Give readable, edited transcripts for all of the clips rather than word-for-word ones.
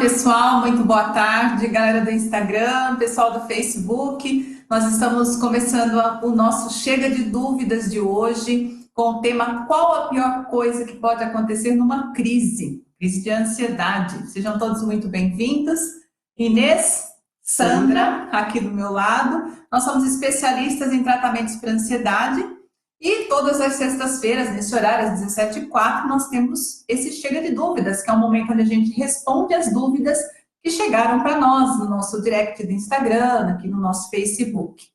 pessoal, muito boa tarde, galera do Instagram, pessoal do Facebook. Nós estamos começando o nosso Chega de Dúvidas de hoje com o tema: qual a pior coisa que pode acontecer numa crise de ansiedade. Sejam todos muito bem-vindos. Inês, Sandra, aqui do meu lado. Nós somos especialistas em tratamentos para ansiedade e todas as sextas-feiras, nesse horário, às 17h04, nós temos esse Chega de Dúvidas, que é um momento onde a gente responde as dúvidas que chegaram para nós no nosso direct do Instagram, aqui no nosso Facebook.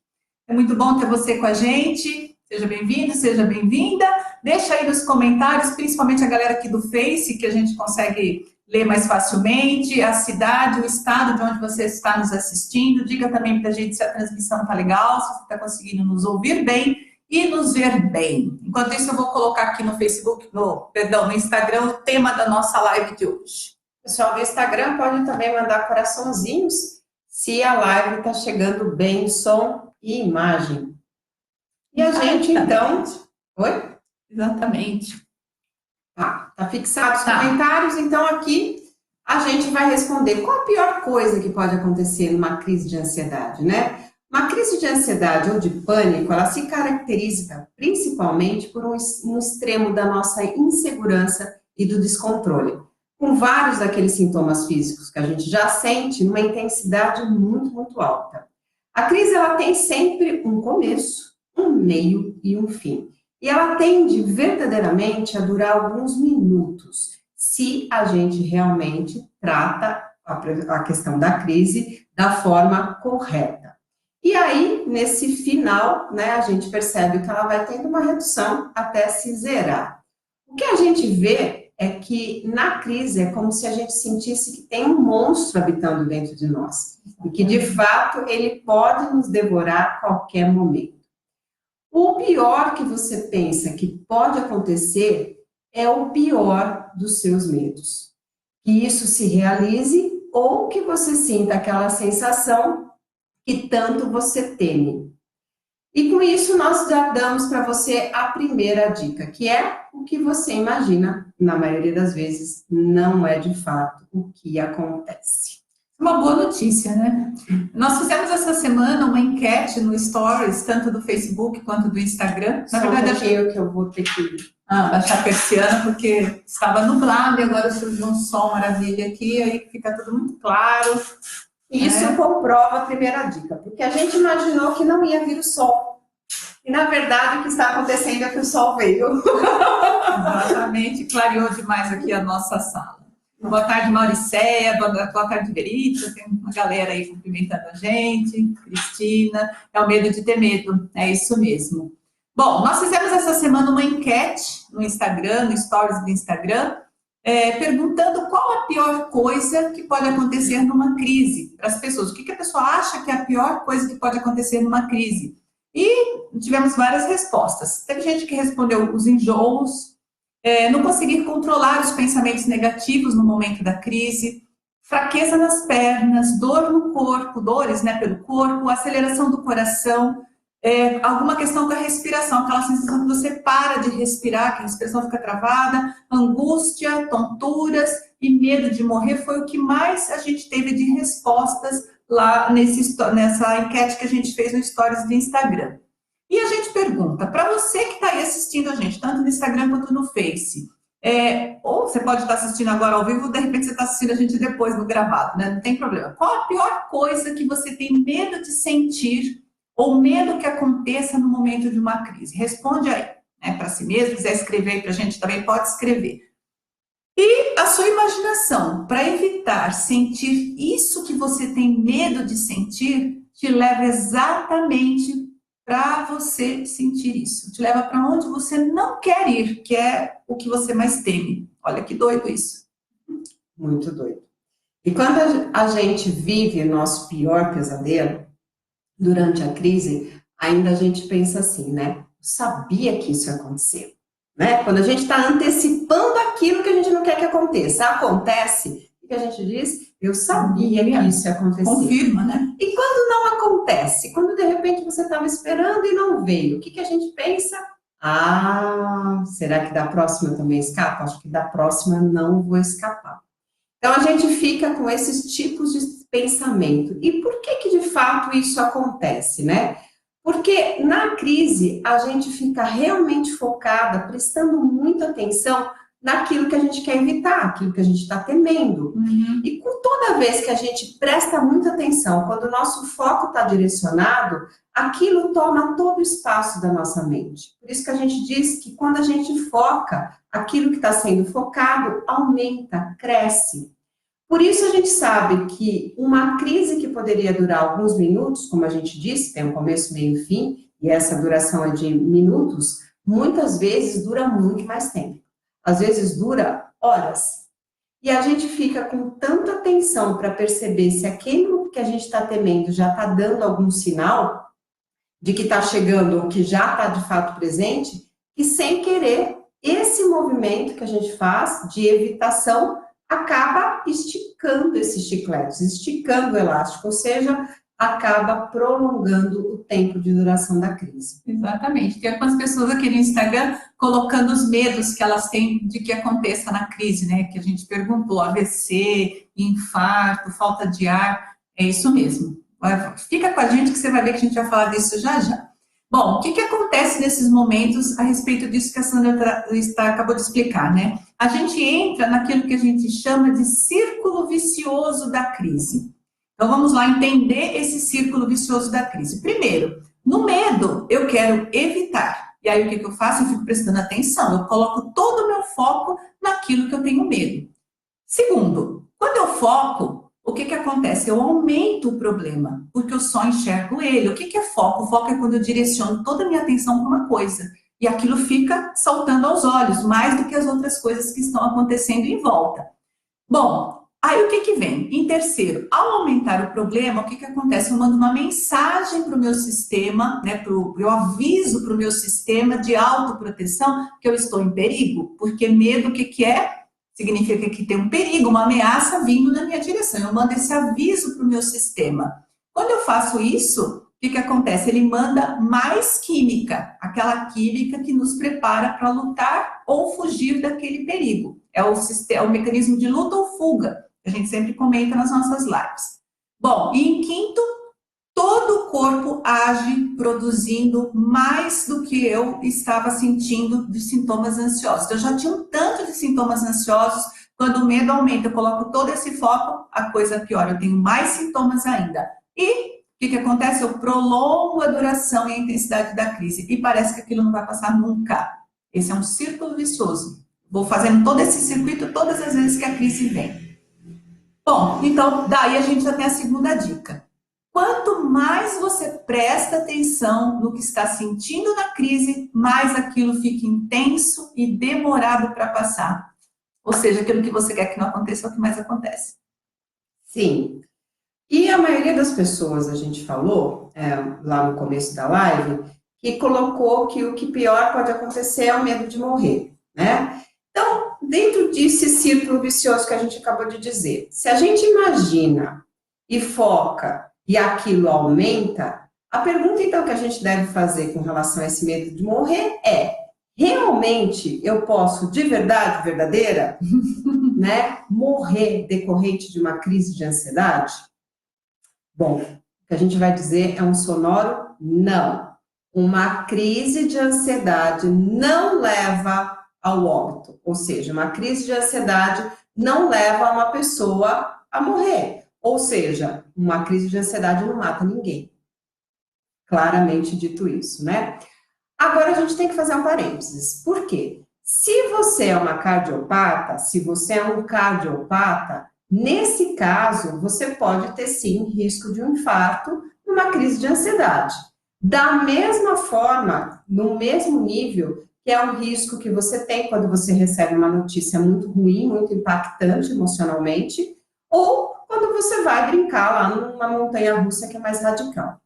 É muito bom ter você com a gente. Seja bem-vindo, seja bem-vinda. Deixa aí nos comentários, principalmente a galera aqui do Face, que a gente consegue ler mais facilmente, a cidade, o estado de onde você está nos assistindo. Diga também para a gente se a transmissão está legal, se você está conseguindo nos ouvir bem e nos ver bem. Enquanto isso, eu vou colocar aqui no Facebook, no Instagram, o tema da nossa live de hoje. Pessoal do Instagram pode também mandar coraçãozinhos se a live está chegando bem, som e imagem. E a gente, então... Oi? Exatamente. Tá fixado os comentários, então aqui a gente vai responder qual a pior coisa que pode acontecer numa crise de ansiedade, né? Uma crise de ansiedade ou de pânico, ela se caracteriza principalmente por um extremo da nossa insegurança e do descontrole, com vários daqueles sintomas físicos que a gente já sente numa intensidade muito, muito alta. A crise, ela tem sempre um começo, um meio e um fim. E ela tende verdadeiramente a durar alguns minutos, se a gente realmente trata a questão da crise da forma correta. E aí, nesse final, né, a gente percebe que ela vai tendo uma redução até se zerar. O que a gente vê é que na crise é como se a gente sentisse que tem um monstro habitando dentro de nós. E que, de fato, ele pode nos devorar a qualquer momento. O pior que você pensa que pode acontecer é o pior dos seus medos. Que isso se realize ou que você sinta aquela sensação que tanto você teme. E com isso nós já damos para você a primeira dica, que é o que você imagina, na maioria das vezes, não é de fato o que acontece. Uma boa notícia, né? Nós fizemos essa semana uma enquete no Stories, tanto do Facebook quanto do Instagram. Na verdade, que eu vou ter que baixar a persiana, porque estava nublado e agora surgiu um sol maravilha aqui, aí fica tudo muito claro. Isso comprova a primeira dica, porque a gente imaginou que não ia vir o sol. E, na verdade, o que está acontecendo é que o sol veio. Exatamente, clareou demais aqui a nossa sala. Boa tarde, Mauricéia, boa tarde, Verita, tem uma galera aí cumprimentando a gente, Cristina, é o medo de ter medo, é isso mesmo. Bom, nós fizemos essa semana uma enquete no Instagram, no Stories do Instagram, perguntando qual a pior coisa que pode acontecer numa crise para as pessoas. O que a pessoa acha que é a pior coisa que pode acontecer numa crise? E tivemos várias respostas. Teve gente que respondeu os enjoos, não conseguir controlar os pensamentos negativos no momento da crise, fraqueza nas pernas, dor no corpo, dores, né, pelo corpo, aceleração do coração, alguma questão com a respiração, aquela sensação que você para de respirar, que a respiração fica travada, angústia, tonturas e medo de morrer, foi o que mais a gente teve de respostas lá nessa enquete que a gente fez no Stories do Instagram. E a gente pergunta, para você que está aí assistindo a gente, tanto no Instagram quanto no Face, ou você pode estar assistindo agora ao vivo, de repente você está assistindo a gente depois no gravado, né? Não tem problema. Qual a pior coisa que você tem medo de sentir ou medo que aconteça no momento de uma crise? Responde aí, né, para si mesmo. Se quiser escrever aí para a gente também, pode escrever. E a sua imaginação, para evitar sentir isso que você tem medo de sentir, te leva exatamente para você sentir isso. Te leva para onde você não quer ir, que é o que você mais teme. Olha que doido isso. Muito doido. E quando a gente vive o nosso pior pesadelo, durante a crise, ainda a gente pensa assim, né? Eu sabia que isso ia acontecer. Né? Quando a gente está antecipando aquilo que a gente não quer que aconteça, acontece, o que a gente diz? Eu sabia que isso ia acontecer. Confirma, né? E quando não acontece? Quando de repente você estava esperando e não veio, o que a gente pensa? Será que da próxima eu também escapo? Acho que da próxima não vou escapar. Então, a gente fica com esses tipos de pensamento. E por que de fato isso acontece, né? Porque na crise, a gente fica realmente focada, prestando muita atenção naquilo que a gente quer evitar, aquilo que a gente está temendo. E toda vez que a gente presta muita atenção, quando o nosso foco está direcionado, aquilo toma todo o espaço da nossa mente. Por isso que a gente diz que quando a gente foca, aquilo que está sendo focado aumenta, cresce. Por isso a gente sabe que uma crise que poderia durar alguns minutos, como a gente disse, tem um começo, meio e fim, e essa duração é de minutos, muitas vezes dura muito mais tempo. Às vezes dura horas. E a gente fica com tanta atenção para perceber se aquilo que a gente está temendo já está dando algum sinal de que está chegando ou que já está de fato presente, que sem querer, esse movimento que a gente faz de evitação acaba esticando esses chicletes, esticando o elástico, ou seja, acaba prolongando o tempo de duração da crise. Exatamente. Tem algumas pessoas aqui no Instagram colocando os medos que elas têm de que aconteça na crise, né? Que a gente perguntou, AVC, infarto, falta de ar, é isso mesmo. Fica com a gente que você vai ver que a gente vai falar disso já já. Bom, o que acontece nesses momentos a respeito disso que a Sandra acabou de explicar, né? A gente entra naquilo que a gente chama de círculo vicioso da crise. Então, vamos lá entender esse círculo vicioso da crise. Primeiro, no medo, eu quero evitar. E aí, o que eu faço? Eu fico prestando atenção. Eu coloco todo o meu foco naquilo que eu tenho medo. Segundo, quando eu foco, o que acontece? Eu aumento o problema, porque eu só enxergo ele. O que é foco? O foco é quando eu direciono toda a minha atenção para uma coisa. E aquilo fica saltando aos olhos, mais do que as outras coisas que estão acontecendo em volta. Bom, aí o que vem? Em terceiro, ao aumentar o problema, o que acontece? Eu mando uma mensagem para o meu sistema, né, eu aviso para o meu sistema de autoproteção que eu estou em perigo, porque medo, o que é? Significa que tem um perigo, uma ameaça vindo na minha direção. Eu mando esse aviso para o meu sistema. Quando eu faço isso, o que acontece? Ele manda mais química, aquela química que nos prepara para lutar ou fugir daquele perigo. É o mecanismo de luta ou fuga, que a gente sempre comenta nas nossas lives. Bom, e em quinto, todo o corpo age produzindo mais do que eu estava sentindo de sintomas ansiosos. Eu já tinha um tanto de sintomas ansiosos, quando o medo aumenta, eu coloco todo esse foco, a coisa piora, eu tenho mais sintomas ainda. E o que acontece? Eu prolongo a duração e a intensidade da crise, e parece que aquilo não vai passar nunca. Esse é um círculo vicioso. Vou fazendo todo esse circuito todas as vezes que a crise vem. Bom, então, daí a gente já tem a segunda dica. Quanto mais você presta atenção no que está sentindo na crise, mais aquilo fica intenso e demorado para passar. Ou seja, aquilo que você quer que não aconteça é o que mais acontece. Sim. E a maioria das pessoas, a gente falou, lá no começo da live, que colocou que o que pior pode acontecer é o medo de morrer, né? Então, dentro desse círculo vicioso que a gente acabou de dizer, se a gente imagina e foca e aquilo aumenta, a pergunta então que a gente deve fazer com relação a esse medo de morrer é: realmente eu posso, de verdade, verdadeira, né, morrer decorrente de uma crise de ansiedade? Bom, o que a gente vai dizer é um sonoro não. Uma crise de ansiedade não leva ao óbito, ou seja, uma crise de ansiedade não leva uma pessoa a morrer. Ou seja, uma crise de ansiedade não mata ninguém. Claramente dito isso, né? Agora a gente tem que fazer um parênteses. Por quê? Se você é uma cardiopata, se você é um cardiopata, nesse caso, você pode ter sim risco de um infarto numa crise de ansiedade. Da mesma forma, no mesmo nível, que é um risco que você tem quando você recebe uma notícia muito ruim, muito impactante emocionalmente, ou quando você vai brincar lá numa montanha-russa que é mais radical.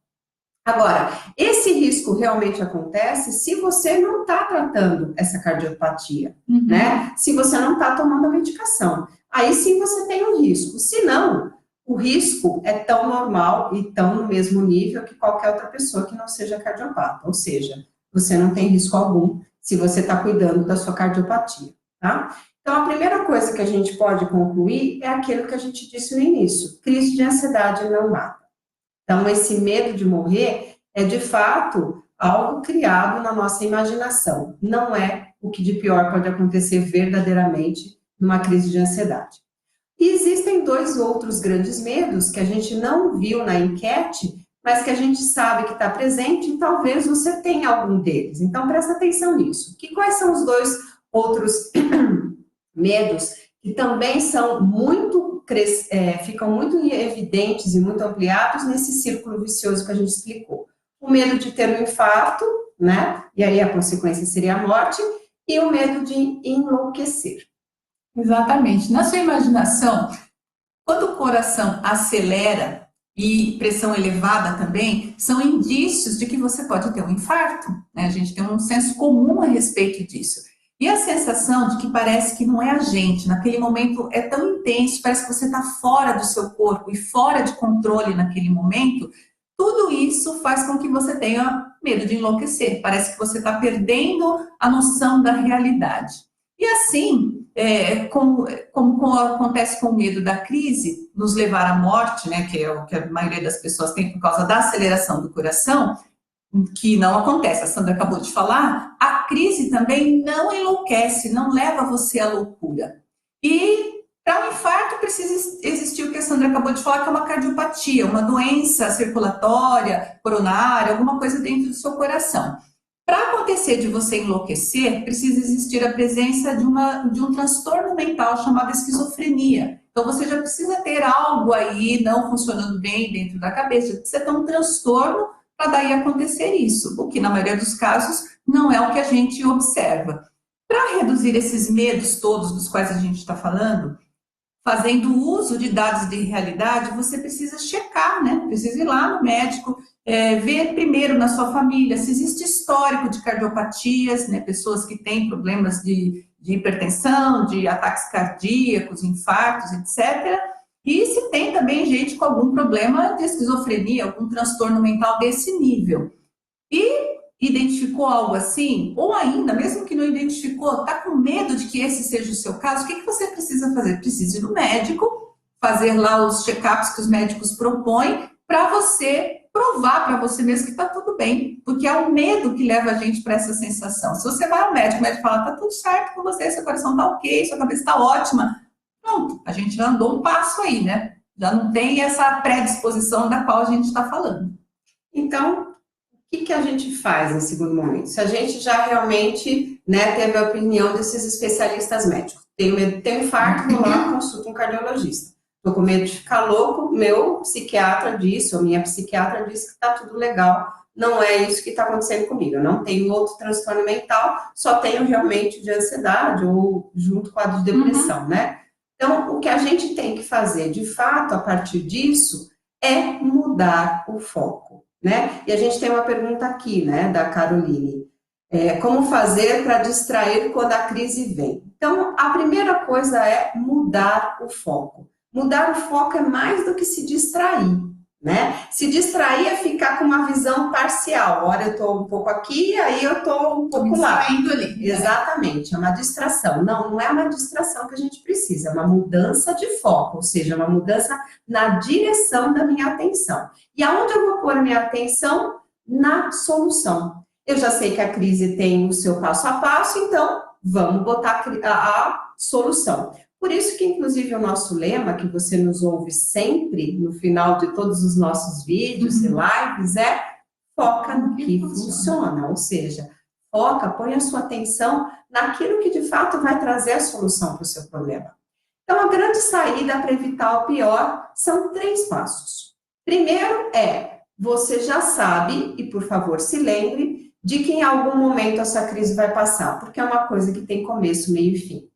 Agora, esse risco realmente acontece se você não está tratando essa cardiopatia, né? Se você não está tomando a medicação. Aí sim você tem um risco. Se não, o risco é tão normal e tão no mesmo nível que qualquer outra pessoa que não seja cardiopata. Ou seja, você não tem risco algum se você está cuidando da sua cardiopatia, tá? Então, a primeira coisa que a gente pode concluir é aquilo que a gente disse no início: crise de ansiedade não mata. Então, esse medo de morrer é, de fato, algo criado na nossa imaginação. Não é o que de pior pode acontecer verdadeiramente numa crise de ansiedade. E existem dois outros grandes medos que a gente não viu na enquete, mas que a gente sabe que está presente e talvez você tenha algum deles. Então, presta atenção nisso. Quais são os dois outros medos que também são ficam muito evidentes e muito ampliados nesse círculo vicioso que a gente explicou? O medo de ter um infarto, né? E aí a consequência seria a morte, e o medo de enlouquecer. Exatamente. Na sua imaginação, quando o coração acelera e pressão elevada também, são indícios de que você pode ter um infarto, né? A gente tem um senso comum a respeito disso. E a sensação de que parece que não é a gente, naquele momento é tão intenso, parece que você está fora do seu corpo e fora de controle naquele momento, tudo isso faz com que você tenha medo de enlouquecer. Parece que você está perdendo a noção da realidade. E assim, como acontece com o medo da crise, nos levar à morte, né, que é o que a maioria das pessoas tem por causa da aceleração do coração, que não acontece, a Sandra acabou de falar, a crise também não enlouquece, não leva você à loucura. E para um infarto precisa existir o que a Sandra acabou de falar, que é uma cardiopatia, uma doença circulatória, coronária, alguma coisa dentro do seu coração. Para acontecer de você enlouquecer, precisa existir a presença de um transtorno mental chamado esquizofrenia. Então, você já precisa ter algo aí não funcionando bem dentro da cabeça, precisa ter um transtorno para daí acontecer isso, o que na maioria dos casos não é o que a gente observa. Para reduzir esses medos todos dos quais a gente está falando, fazendo uso de dados de realidade, você precisa checar, né? Precisa ir lá no médico, ver primeiro na sua família se existe histórico de cardiopatias, né? Pessoas que têm problemas de hipertensão, de ataques cardíacos, infartos, etc., e se tem também gente com algum problema de esquizofrenia, algum transtorno mental desse nível. E identificou algo assim, ou ainda, mesmo que não identificou, está com medo de que esse seja o seu caso, o que você precisa fazer? Precisa ir no médico, fazer lá os check-ups que os médicos propõem, para você provar para você mesmo que está tudo bem, porque é o medo que leva a gente para essa sensação. Se você vai ao médico, o médico fala, está tudo certo com você, seu coração está ok, sua cabeça está ótima, pronto, a gente já andou um passo aí, né? Já não tem essa predisposição da qual a gente está falando. Então, o que a gente faz nesse segundo momento? Se a gente já realmente, né, teve a opinião desses especialistas médicos, tenho medo de ter infarto, vou lá, consulto um cardiologista. Estou com medo de ficar louco, meu psiquiatra disse, ou minha psiquiatra disse que está tudo legal. Não é isso que está acontecendo comigo. Eu não tenho outro transtorno mental, só tenho realmente de ansiedade ou junto com a de depressão, né? Então, o que a gente tem que fazer, de fato, a partir disso, é mudar o foco, né? E a gente tem uma pergunta aqui, né, da Caroline. Como fazer para distrair quando a crise vem? Então, a primeira coisa é mudar o foco. Mudar o foco é mais do que se distrair, né? Se distrair é ficar com uma visão parcial. Ora eu estou um pouco aqui, aí eu estou um pouco lá. Ali. Exatamente, é uma distração. Não é uma distração que a gente precisa, é uma mudança de foco, ou seja, uma mudança na direção da minha atenção. E aonde eu vou pôr minha atenção? Na solução. Eu já sei que a crise tem o seu passo a passo, então vamos botar a solução. Por isso que, inclusive, o nosso lema, que você nos ouve sempre, no final de todos os nossos vídeos e lives, é foca no que funciona. Ou seja, foca, põe a sua atenção naquilo que, de fato, vai trazer a solução para o seu problema. Então, a grande saída para evitar o pior são 3 passos. Primeiro você já sabe, e por favor, se lembre, de que em algum momento essa crise vai passar, porque é uma coisa que tem começo, meio e fim.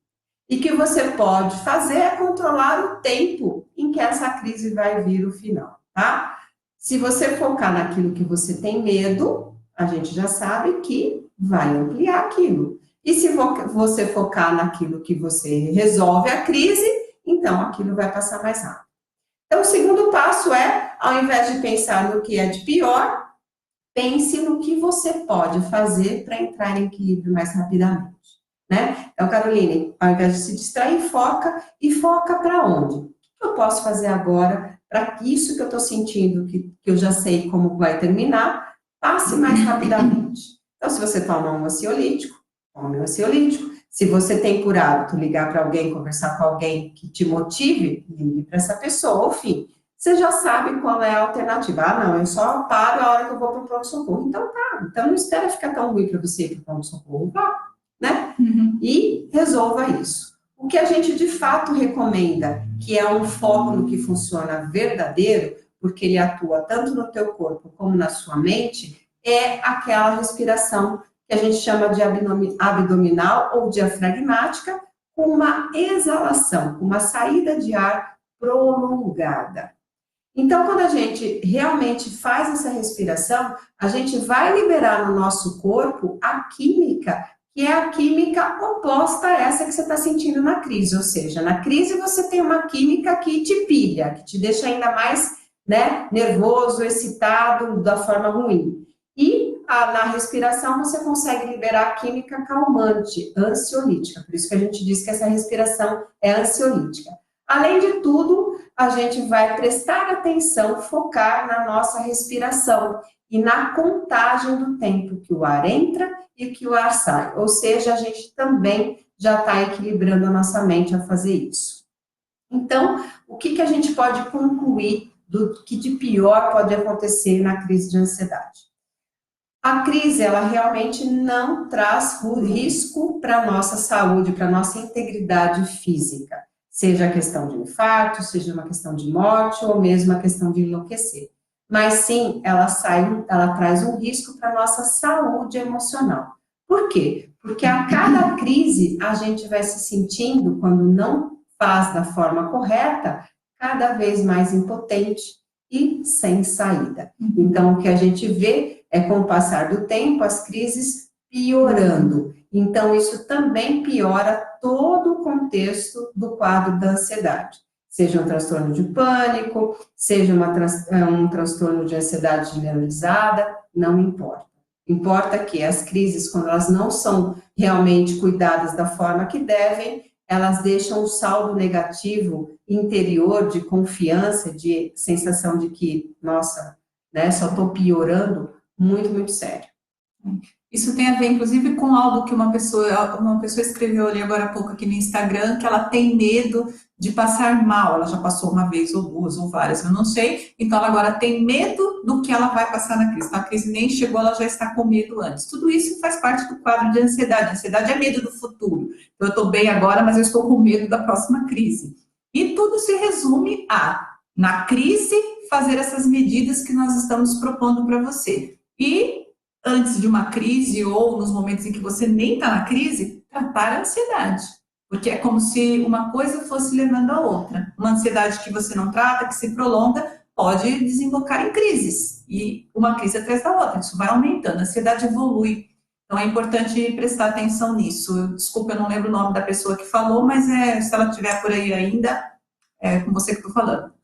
E que você pode fazer é controlar o tempo em que essa crise vai vir o final, tá? Se você focar naquilo que você tem medo, a gente já sabe que vai ampliar aquilo. E se você focar naquilo que você resolve a crise, então aquilo vai passar mais rápido. Então, o segundo passo é, ao invés de pensar no que é de pior, pense no que você pode fazer para entrar em equilíbrio mais rapidamente. né? Então, Caroline, ao invés de se distrair, foca, e foca para onde? O que eu posso fazer agora para isso que eu estou sentindo, que eu já sei como vai terminar, passe mais rapidamente. Então, se você toma um ansiolítico, tome um ansiolítico. Se você tem por hábito ligar para alguém, conversar com alguém que te motive, ligue para essa pessoa, enfim. Você já sabe qual é a alternativa. Ah, não, eu só paro a hora que eu vou para o pronto-socorro. Então tá, então não espera ficar tão ruim para você ir para o pronto-socorro, vá, né? E resolva isso. O que a gente de fato recomenda, que é um foco no que funciona verdadeiro, porque ele atua tanto no teu corpo como na sua mente, é aquela respiração que a gente chama de abdominal ou diafragmática, com uma exalação, com uma saída de ar prolongada. Então, quando a gente realmente faz essa respiração, a gente vai liberar no nosso corpo a química, que é a química oposta a essa que você está sentindo na crise. Ou seja, na crise você tem uma química que te pilha, que te deixa ainda mais, né, nervoso, excitado, da forma ruim. E na respiração você consegue liberar a química calmante, ansiolítica. Por isso que a gente diz que essa respiração é ansiolítica. Além de tudo, a gente vai prestar atenção, focar na nossa respiração e na contagem do tempo que o ar entra e que o ar sai. Ou seja, a gente também já está equilibrando a nossa mente a fazer isso. Então, o que a gente pode concluir do que de pior pode acontecer na crise de ansiedade? A crise, ela realmente não traz risco para a nossa saúde, para a nossa integridade física. Seja a questão de infarto, seja uma questão de morte ou mesmo a questão de enlouquecer. Mas sim, ela traz um risco para a nossa saúde emocional. Por quê? Porque a cada crise a gente vai se sentindo, quando não faz da forma correta, cada vez mais impotente e sem saída. Então, o que a gente vê é, com o passar do tempo, as crises piorando. Então, isso também piora todo o contexto do quadro da ansiedade. Seja um transtorno de pânico, seja um transtorno de ansiedade generalizada, não importa. Importa que as crises, quando elas não são realmente cuidadas da forma que devem, elas deixam um saldo negativo interior de confiança, de sensação de que, nossa, né, só estou piorando, muito, muito sério. Isso tem a ver, inclusive, com algo que uma pessoa escreveu ali agora há pouco aqui no Instagram, que ela tem medo de passar mal. Ela já passou uma vez, ou duas, ou várias, eu não sei. Então, ela agora tem medo do que ela vai passar na crise. Então, a crise nem chegou, ela já está com medo antes. Tudo isso faz parte do quadro de ansiedade. A ansiedade é medo do futuro. Então, eu estou bem agora, mas eu estou com medo da próxima crise. E tudo se resume a, na crise, fazer essas medidas que nós estamos propondo para você. E antes de uma crise ou nos momentos em que você nem está na crise, tratar a ansiedade. Porque é como se uma coisa fosse levando a outra. Uma ansiedade que você não trata, que se prolonga, pode desembocar em crises. E uma crise atrás da outra. Isso vai aumentando, a ansiedade evolui. Então é importante prestar atenção nisso. Desculpa, eu não lembro o nome da pessoa que falou, mas se ela estiver por aí ainda, é com você que estou falando.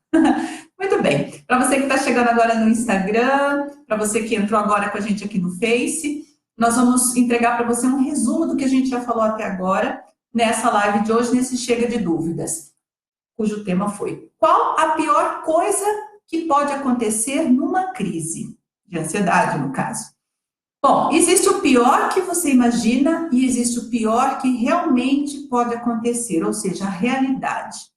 Muito bem, para você que está chegando agora no Instagram, para você que entrou agora com a gente aqui no Face, nós vamos entregar para você um resumo do que a gente já falou até agora, nessa live de hoje, nesse Chega de Dúvidas, cujo tema foi: qual a pior coisa que pode acontecer numa crise de ansiedade, no caso? Bom, existe o pior que você imagina e existe o pior que realmente pode acontecer, ou seja, a realidade.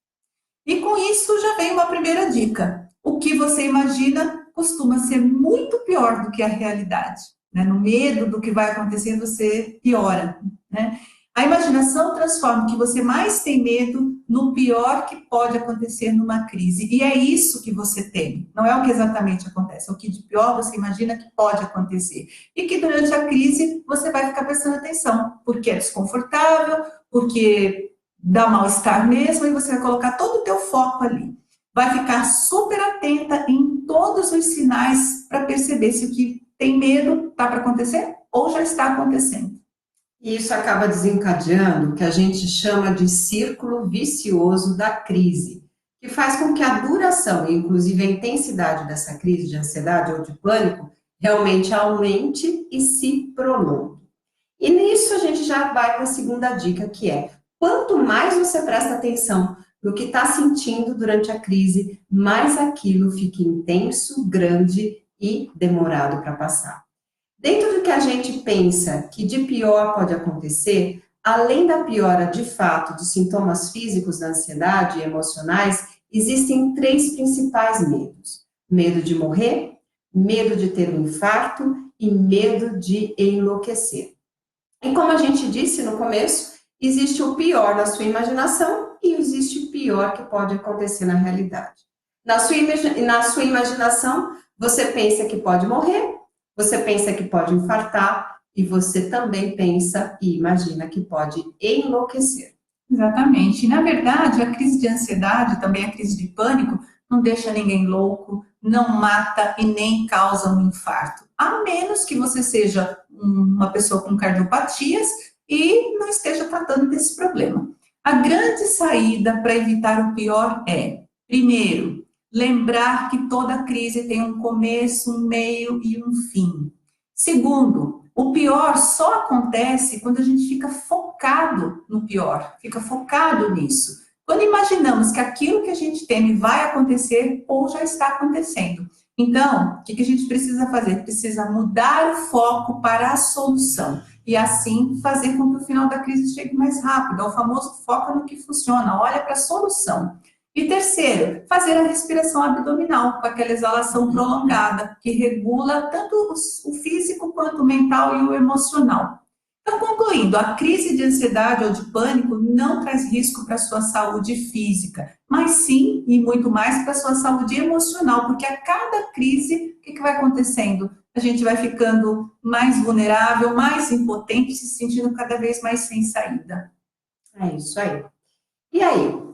E com isso já vem uma primeira dica. O que você imagina costuma ser muito pior do que a realidade. Né? No medo do que vai acontecer, você piora. Né? A imaginação transforma o que você mais tem medo no pior que pode acontecer numa crise. E é isso que você tem. Não é o que exatamente acontece. É o que de pior você imagina que pode acontecer. E que durante a crise você vai ficar prestando atenção. Porque é desconfortável, porque dá mal-estar mesmo, e você vai colocar todo o teu foco ali. Vai ficar super atenta em todos os sinais para perceber se o que tem medo está para acontecer ou já está acontecendo. E isso acaba desencadeando o que a gente chama de círculo vicioso da crise, que faz com que a duração, e inclusive a intensidade dessa crise de ansiedade ou de pânico, realmente aumente e se prolongue. E nisso a gente já vai para a segunda dica, que é: quanto mais você presta atenção no que está sentindo durante a crise, mais aquilo fica intenso, grande e demorado para passar. Dentro do que a gente pensa que de pior pode acontecer, além da piora de fato dos sintomas físicos da ansiedade e emocionais, existem 3 principais medos: medo de morrer, medo de ter um infarto e medo de enlouquecer. E como a gente disse no começo, existe o pior na sua imaginação e existe o pior que pode acontecer na realidade. Na sua imaginação, você pensa que pode morrer, você pensa que pode infartar e você também pensa e imagina que pode enlouquecer. Exatamente. E, na verdade, a crise de ansiedade, também a crise de pânico, não deixa ninguém louco, não mata e nem causa um infarto. A menos que você seja uma pessoa com cardiopatias e não esteja tratando desse problema. A grande saída para evitar o pior é, primeiro, lembrar que toda crise tem um começo, um meio e um fim. Segundo, o pior só acontece quando a gente fica focado no pior, fica focado nisso. Quando imaginamos que aquilo que a gente teme vai acontecer ou já está acontecendo. Então, o que a gente precisa fazer? Precisa mudar o foco para a solução. E assim fazer com que o final da crise chegue mais rápido. É o famoso foca no que funciona, olha para a solução. E terceiro, fazer a respiração abdominal, com aquela exalação prolongada, que regula tanto o físico quanto o mental e o emocional. Então, concluindo, a crise de ansiedade ou de pânico não traz risco para a sua saúde física, mas sim, e muito mais, para a sua saúde emocional, porque a cada crise, o que vai acontecendo? A gente vai ficando mais vulnerável, mais impotente, se sentindo cada vez mais sem saída. É isso aí. E aí?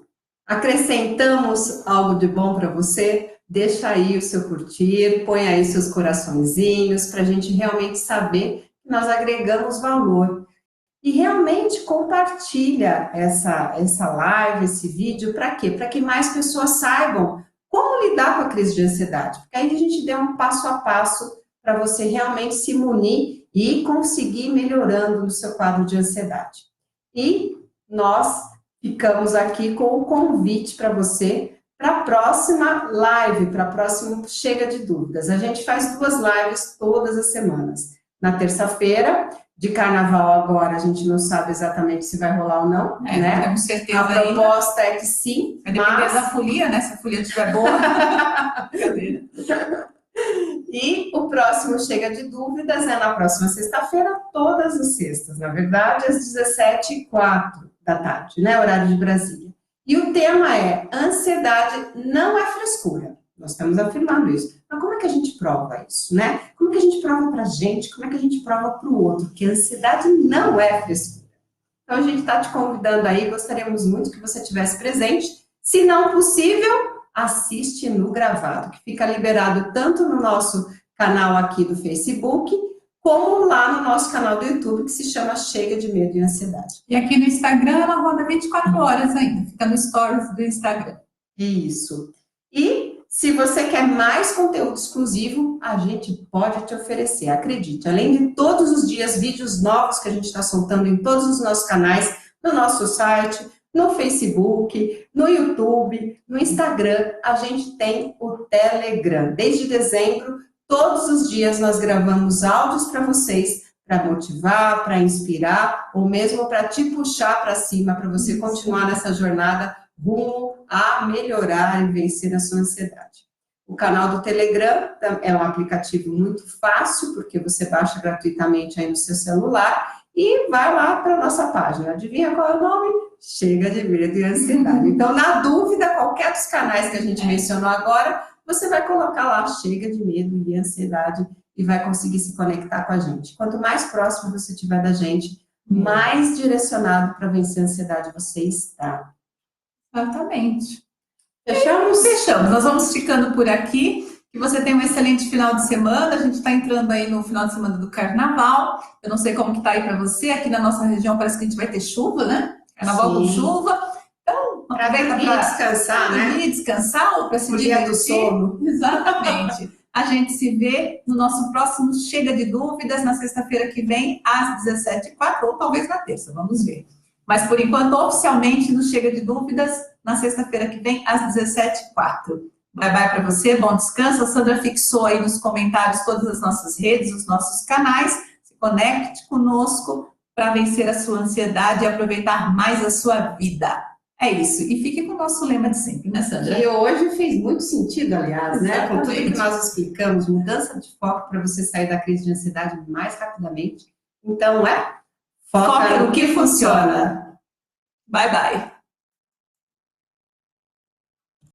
Acrescentamos algo de bom para você? Deixa aí o seu curtir, põe aí seus coraçõezinhos para a gente realmente saber que nós agregamos valor. E realmente compartilha essa live, esse vídeo, para quê? Para que mais pessoas saibam como lidar com a crise de ansiedade. Porque aí a gente deu um passo a passo para você realmente se munir e conseguir ir melhorando no seu quadro de ansiedade. E nós ficamos aqui com o convite para você para a próxima live, para a próxima Chega de Dúvidas. A gente faz 2 lives todas as semanas. Na terça-feira, de carnaval agora, a gente não sabe exatamente se vai rolar ou não, né? Com certeza. A proposta é que sim. Vai depender da folia, né? Se a folia estiver boa. E o próximo Chega de Dúvidas é na próxima sexta-feira, todas as sextas, na verdade, às 17h04 da tarde, né? Horário de Brasília. E o tema é: ansiedade não é frescura. Nós estamos afirmando isso. Mas como é que a gente prova isso, né? Como é que a gente prova pra gente? Como é que a gente prova para o outro que a ansiedade não é frescura? Então a gente está te convidando aí, gostaríamos muito que você estivesse presente. Se não possível, assiste no gravado, que fica liberado tanto no nosso canal aqui do Facebook, como lá no nosso canal do YouTube, que se chama Chega de Medo e Ansiedade. E aqui no Instagram, ela roda 24 horas ainda, fica no stories do Instagram. Isso. E se você quer mais conteúdo exclusivo, a gente pode te oferecer, acredite. Além de todos os dias vídeos novos que a gente está soltando em todos os nossos canais, no nosso site, no Facebook, no YouTube, no Instagram, a gente tem o Telegram. Desde dezembro, todos os dias nós gravamos áudios para vocês, para motivar, para inspirar, ou mesmo para te puxar para cima, para você continuar nessa jornada rumo a melhorar e vencer a sua ansiedade. O canal do Telegram é um aplicativo muito fácil, porque você baixa gratuitamente aí no seu celular e vai lá para a nossa página. Adivinha qual é o nome? Chega de Medo e Ansiedade. Então, na dúvida, qualquer dos canais que a gente mencionou agora, você vai colocar lá Chega de Medo e Ansiedade e vai conseguir se conectar com a gente. Quanto mais próximo você estiver da gente, mais direcionado para vencer a ansiedade você está. Exatamente. Fechamos? Fechamos. Nós vamos ficando por aqui. Que você tenha um excelente final de semana. A gente está entrando aí no final de semana do Carnaval. Eu não sei como que tá aí para você. Aqui na nossa região parece que a gente vai ter chuva, né? Carnaval com chuva. Então, para descansar, né? Descansar ou para se divertir. Do sono. Exatamente. A gente se vê no nosso próximo Chega de Dúvidas, na sexta-feira que vem, às 17h04, ou talvez na terça, vamos ver. Mas, por enquanto, oficialmente, no Chega de Dúvidas, na sexta-feira que vem, às 17h04. Bye, bye para você, bom descanso. A Sandra fixou aí nos comentários todas as nossas redes, os nossos canais. Se conecte conosco para vencer a sua ansiedade e aproveitar mais a sua vida. É isso. E fique com o nosso lema de sempre, né, Sandra? E hoje fez muito sentido, aliás, né? Com tudo Exatamente. que nós explicamos, mudança de foco para você sair da crise de ansiedade mais rapidamente. Então, foca no que funciona. Bye, bye.